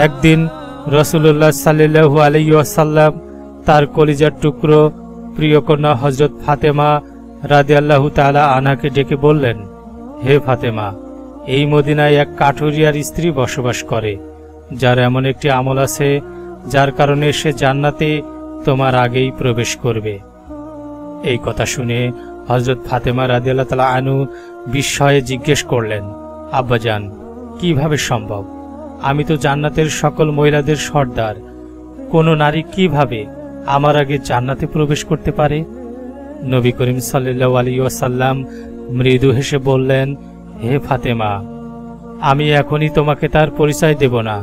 একদিন রাসূলুল্লাহ সাল্লাল্লাহু আলাইহি ওয়াসাল্লাম তার কলিজার টুকরো প্রিয় কন্যা হযরত ফাতেমা রাদিয়াল্লাহু তাআলা আনহাকে ডেকে বললেন, হে ফাতেমা, এই মদিনায় এক কাঠুরিয়ার স্ত্রী বসবাস করে, যার এমন একটি আমল আছে যার কারণে সে জান্নাতে তোমার আগেই প্রবেশ করবে। এই কথা শুনে হযরত ফাতেমা রাদিয়াল্লাহু তাআলা আনহু বিস্ময়ে জিজ্ঞেস করলেন, আব্বাজান, কিভাবে সম্ভব? আমি তো জান্নাতের সকল মহিলাদের সর্দার, কোন নারী কিভাবে আমার আগে জান্নাতে প্রবেশ করতে পারে? নবী করিম সাল্লাল্লাহু আলাইহি ওয়াসাল্লাম মৃদু হেসে বললেন, হে ফাতেমা, আমি এখনই তোমাকে তার পরিচয় দেব না,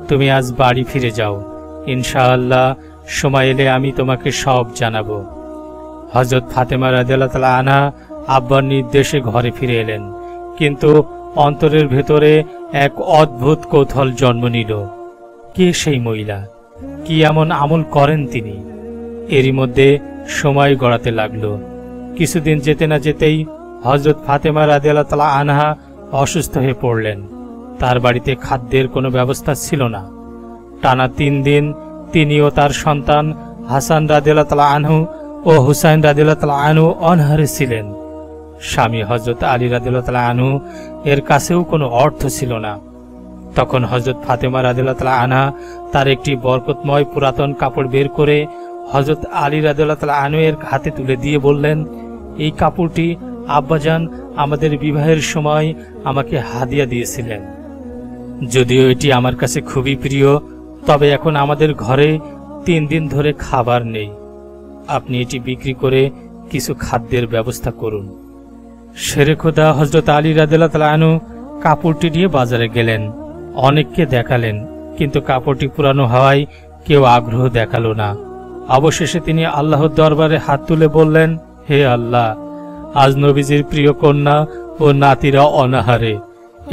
তুমি আজ বাড়ি ফিরে যাও, ইনশাআল্লাহ সময় এলে আমি তোমাকে সব জানাবো। হযরত ফাতেমা রাদিয়াল্লাহু তাআলা আনহা আব্বার নির্দেশে ঘরে ফিরে এলেন, কিন্তু অন্তরের ভেতরে এক অদ্ভুত কৌতূহল জন্ম নিল। কে সেই মহিলা? কি এমন আমল করেন তিনি? এরই মধ্যে সময় গড়াতে লাগল। কিছুদিন যেতে না যেতেই হযরত ফাতেমা রাদিয়াল্লাহু তাআলা আনহা অসুস্থ হয়ে পড়লেন। তার বাড়িতে খাদ্যের কোনো ব্যবস্থা ছিল না। টানা 3 দিন তিনি ও তার সন্তান হাসান রাদিয়াল্লাহু তাআলা আনহু ও হুসাইন রাদিয়াল্লাহু তাআলা আনহু অনাহারে ছিলেন। স্বামী হযরত আলী রাদিয়াল্লাহু তাআলা আনহু এর কাছেও কোনো অর্থ ছিল না। তখন হযরত ফাতেমা রাদিয়াল্লাহু তাআলা আনহা তার একটি বরকতময় পুরাতন কাপড় বের করে হযরত আলী রাদিয়াল্লাহু তাআলা আনহু এর হাতে তুলে দিয়ে বললেন, এই কাপড়টি আব্বাজান আমাদের বিবাহের সময় আমাকে হাদিয়া দিয়েছিলেন। যদিও এটি আমার কাছে খুবই প্রিয়, তবে এখন আমাদের ঘরে 3 দিন ধরে খাবার নেই। আপনি এটি বিক্রি করে কিছু খাদ্যের ব্যবস্থা করুন। শেরে খোদা হযরত আলী রাদিয়াল্লাহু তাআলা আনহু কাপড়টি নিয়ে বাজারে গেলেন, অনেককে দেখালেন, কিন্তু কাপড়টি পুরানো হওয়ায় কেউ আগ্রহ দেখালো না। অবশেষে তিনি আল্লাহর দরবারে হাত তুলে বললেন, হে আল্লাহ, আজ নবীজির প্রিয় কন্যা ও নাতিরা অনাহারে,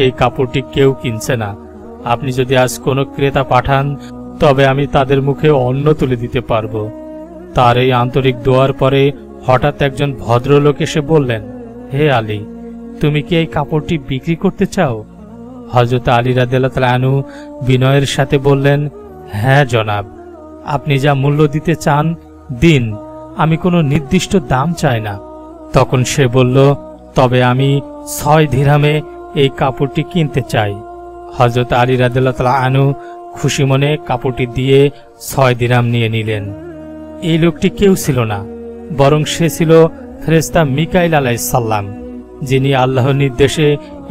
এই কাপড়টি কেউ কিনছে না। আপনি যদি আজ কোনো ক্রেতা পাঠান তবে আমি তাদের মুখে অন্ন তুলে দিতে পারবো। তার এই আন্তরিক দোয়ার পরে হঠাৎ একজন ভদ্রলোক এসে বললেন, হে আলী, তুমি কি এই কাপড়টি বিক্রি করতে চাও? হযরত আলী রাদিয়াল্লাহু তাআলা আনহু বিনয়ের সাথে বললেন, হ্যাঁ জনাব, আপনি যা মূল্য দিতে চান দিন, আমি কোনো নির্দিষ্ট দাম চাই না। তখন সে বলল, তবে আমি 6 দিরহামে এই কাপড়টি কিনতে চাই। হযরত আলী রাদিয়াল্লাহু তাআলা আনহু খুশি মনে কাপড়টি দিয়ে 6 দিরহাম নিয়ে নিলেন। এই লোকটি কেউ ছিল না, বরং সে ছিল ফেরেশতা মিকাইল আলাইহিস সালাম, যিনি আল্লাহর নির্দেশে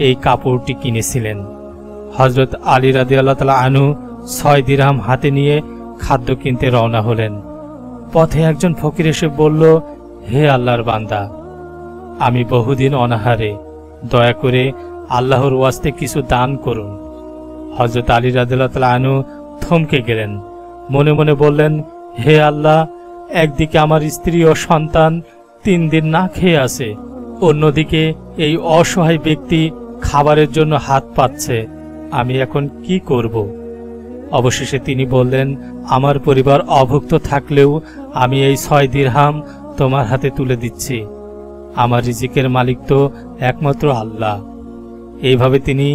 এই কাপড়টি কিনেছিলেন। হযরত আলী রাদিয়াল্লাহু তাআলা আনহু 6 দিরহাম হাতে নিয়ে খাদ্য কিনতে রওনা হলেন। পথে একজন ফকির এসে বলল, হে আল্লাহর বান্দা, আমি বহুদিন অনাহারে, দয়া করে আল্লাহর ওয়াস্তে কিছু দান করুন। হযরত আলী রাদিয়াল্লাহু তাআলা আনহু থমকে গেলেন, মনে মনে বললেন, হে আল্লাহ, একদিকে আমার স্ত্রী ও সন্তান 3 দিন না খেয়ে আছে, অন্যদিকে এই অসহায় ব্যক্তি খাবারের জন্য হাত পাচ্ছে, আমি এখন কি করব? অবশেষে তিনি বললেন, আমার পরিবার অভুক্ত থাকলেও আমি এই 6 দিরহাম তোমার হাতে তুলে দিচ্ছি। আমার রিজিকের মালিক তো একমাত্র আল্লাহ। এইভাবে তিনি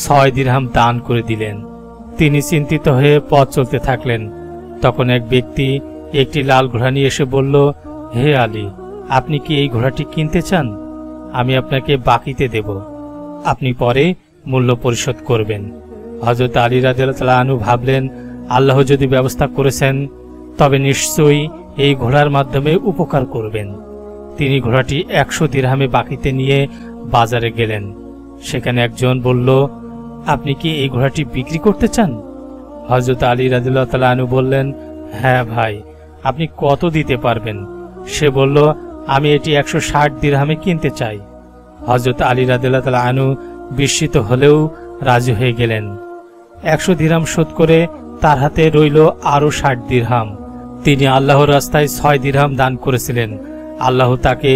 6 দিরহাম দান করে দিলেন। তিনি চিন্তিত হয়ে পথ চলতে থাকলেন। তখন এক ব্যক্তি একটি লাল ঘোড়া নিয়ে এসে বলল, হে আলী, আপনি কি এই ঘোড়াটি কিনতে চান? আমি আপনাকে বাকিতে দেব, আপনি পরে মূল্য পরিশোধ করবেন। হযরত আলী রাদিয়াল্লাহু তাআলা আনহু ভাবলেন, আল্লাহ যদি ব্যবস্থা করেছেন তবে নিশ্চয়ই এই ঘোড়ার মাধ্যমে উপকার করবেন। তিনি ঘোড়াটি 100 দিরহামে বাকিতে নিয়ে বাজারে গেলেন। সেখানে একজন বলল, আপনি কি এই ঘোড়াটি বিক্রি করতে চান? হযরত আলী রাদিয়াল্লাহু তাআলা আনহু বললেন, হ্যাঁ ভাই, আপনি কত দিতে পারবেন? সে বলল, আমি এটি 160 দিরহামে কিনতে চাই। হযরত আলী রাদিয়াল্লাহু তাআলা আনহু বিস্মিত হলেও রাজি হয়ে গেলেন। 100 দিরহাম শোধ করে তার হাতে রইল আরো 60 দিরহাম। তিনি আল্লাহর রাস্তায় 6 দিরহাম দান করেছিলেন। আল্লাহ তাকে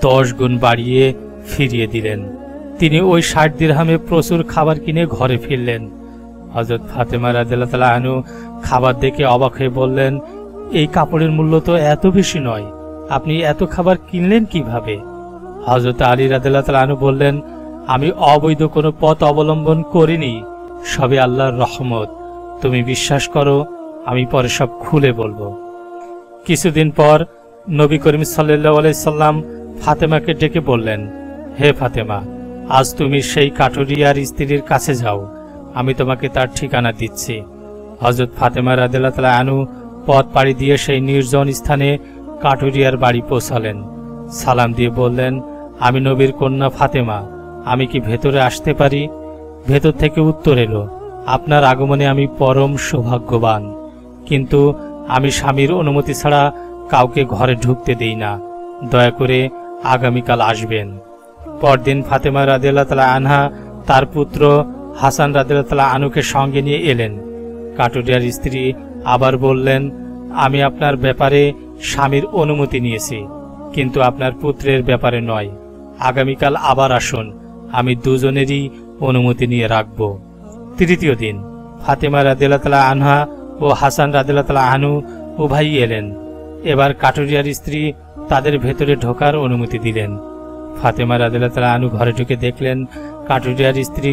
10 গুণ বাড়িয়ে ফিরিয়ে দিলেন। তিনি ওই 60 দিরহামে প্রচুর খাবার কিনে ঘরে ফিরলেন। হযরত ফাতেমা রাদিয়াল্লাহু তাআলা আনহু খাবার দেখে অবাক হয়ে বললেন, এই কাপড়ের মূল্য তো এত বেশি নয়, আপনি এত খাবার কিনলেন কিভাবে? হযরত আলী রাদিয়াল্লাহু তাআলা আনহু বললেন, আমি অবৈধ কোনো পথ অবলম্বন করিনি, সবে আল্লাহর রহমত। তুমি বিশ্বাস করো, আমি পরে সব খুলে বলবো। কিছুদিন পর নবী করিম সাল্লাল্লাহু আলাইহি সাল্লাম ফাতেমাকে ডেকে বললেন, হে ফাতেমা, আজ তুমি সেই কাঠুরিয়ার স্ত্রীর কাছে যাও, আমি তোমাকে তার ঠিকানা দিচ্ছি। হযরত ফাতেমা রাদিয়াল্লাহু তাআলা আনহু পথ পাড়ি দিয়ে সেই নির্জন স্থানে কাঠুরিয়ার বাড়ি পৌঁছালেন। সালাম দিয়ে বললেন, আমি নবীর কন্যা ফাতেমা, আমি কি ভেতরে আসতে পারি? ভেতর থেকে উত্তর এলো, আপনার আগমনে আমি পরম সৌভাগ্যবান, কিন্তু আমি স্বামীর অনুমতি ছাড়া কাউকে ঘরে ঢুকতে দেই না, দয়া করে আগামীকাল আসবেন। পরদিন ফাতেমা রাদিয়াল্লাহু তাআলা আনহা তার পুত্র হাসান রাদিয়াল্লাহু তাআলা আনহুকে সঙ্গে নিয়ে এলেন। কাঠুরিয়ার স্ত্রী আবার বললেন, আমি আপনার ব্যাপারে স্বামীর অনুমতি নিয়েছি, কিন্তু আপনার পুত্রের ব্যাপারে নয়। আগামীকাল আবার আসুন, আমি দুজনেরই অনুমতি নিয়ে রাখব। তৃতীয় দিন ফাতেমা রাদিয়াল্লাহু তাআলা আনহা ও হাসান রাদিয়াল্লাহু তাআলা আনহু উভয়ই এলেন। এবার কাঠুরিয়ার স্ত্রী তাদের ভেতরে ঢোকার অনুমতি দিলেন। ফাতেমা রাদিয়াল্লাহু তাআলা আনহু ঘরে ঢুকে দেখলেন কাঠুরিয়ার স্ত্রী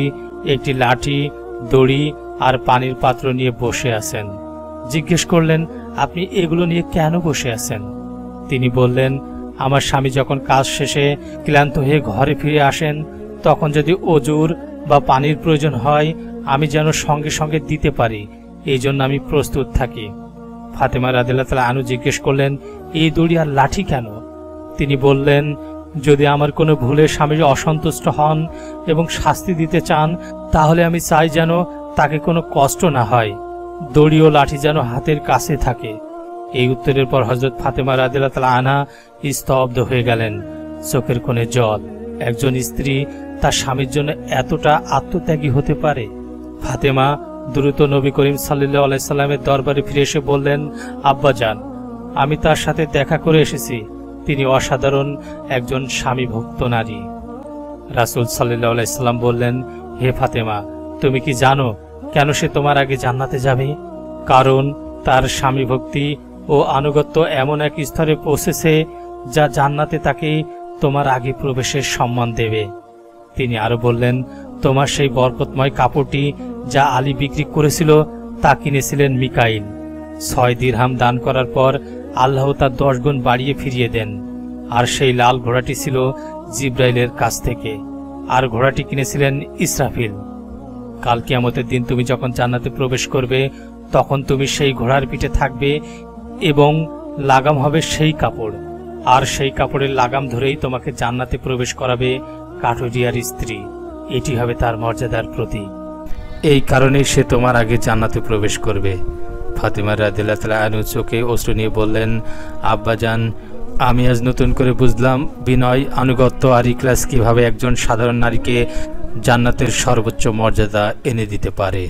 একটি লাঠি, দড়ি আর পানির পাত্র নিয়ে বসে আছেন। জিজ্ঞেস করলেন, আপনি এগুলো নিয়ে কেন বসে আছেন? তিনি বললেন, আমার স্বামী যখন কাজ শেষে ক্লান্ত হয়ে ঘরে ফিরে আসেন, তখন যদি অজুর বা পানির প্রয়োজন হয়, আমি যেন সঙ্গে সঙ্গে দিতে পারি, এই জন্য আমি প্রস্তুত থাকি। ফাতেমা রাদিয়াল্লাহু তাআলা আনহু জিজ্ঞেস করলেন, এই দড়ি আর লাঠি কেন? তিনি বললেন, যদি আমার কোনো ভুলে স্বামী অসন্তুষ্ট হন এবং শাস্তি দিতে চান, তাহলে আমি চাই যেন তাকে কোনো কষ্ট না হয়, দড়ি ও লাঠি যেন হাতের কাছে থাকে। এই উত্তরের পর হযরত ফাতেমা রাদিয়াল্লাহু তাআলা আনহা স্তব্ধ হয়ে গেলেন, চোখের কোণে জল। একজন স্ত্রী তার স্বামীর জন্য এতটা আত্মত্যাগী হতে পারে? ফাতেমা দ্রুত নবী করিম সাল্লাল্লাহু আলাইহি সাল্লামের দরবারে ফিরে এসে বললেন, আব্বাজান, আমি তার সাথে দেখা করে এসেছি, তিনি অসাধারণ একজন স্বামী ভক্ত নারী। রাসূল সাল্লাল্লাহু আলাইহি সাল্লাম বললেন, হে ফাতেমা, তুমি কি জানো কেন সে তোমার আগে জান্নাতে যাবে? কারণ তার স্বামী ভক্তি ও আনুগত্য এমন এক স্তরে পৌঁছেছে যা জান্নাতে তাকে তোমার আগে প্রবেশের সম্মান দেবে। তিনি আরো বললেন, তোমার সেই বরকতময় কাপড়টি যা আলী বিক্রি করেছিল তা কিনেছিলেন মিকাইল। 6 দিরহাম দান করার পর আল্লাহ তা 10 গুণ বাড়িয়ে ফিরিয়ে দেন। আর সেই লাল ঘোড়াটি ছিল জিব্রাইলের কাছ থেকে, আর ঘোড়াটি কিনেছিলেন ইসরাফিল। কাল কিয়ামতের দিন তুমি যখন জান্নাতে প্রবেশ করবে, তখন তুমি সেই ঘোড়ার পিঠে থাকবে এবং লাগাম হবে সেই কাপড়, আর সেই কাপড়ের লাগাম ধরেই তোমাকে জান্নাতে প্রবেশ করাবে কাঠুরিয়ার স্ত্রী। এটি হবে তার মর্যাদার প্রতীক। এই কারণেই সে তোমার আগে জান্নাতে প্রবেশ করবে। ফাতেমা রাদিয়াল্লাহু তাআলা আনহু চোখে অশ্রু নিয়ে বললেন, আব্বাজান, আমি আজ নতুন করে বুঝলাম বিনয়, আনুগত্য আর ইখলাস কিভাবে একজন সাধারণ নারীকে জান্নাতের সর্বোচ্চ মর্যাদা এনে দিতে পারে।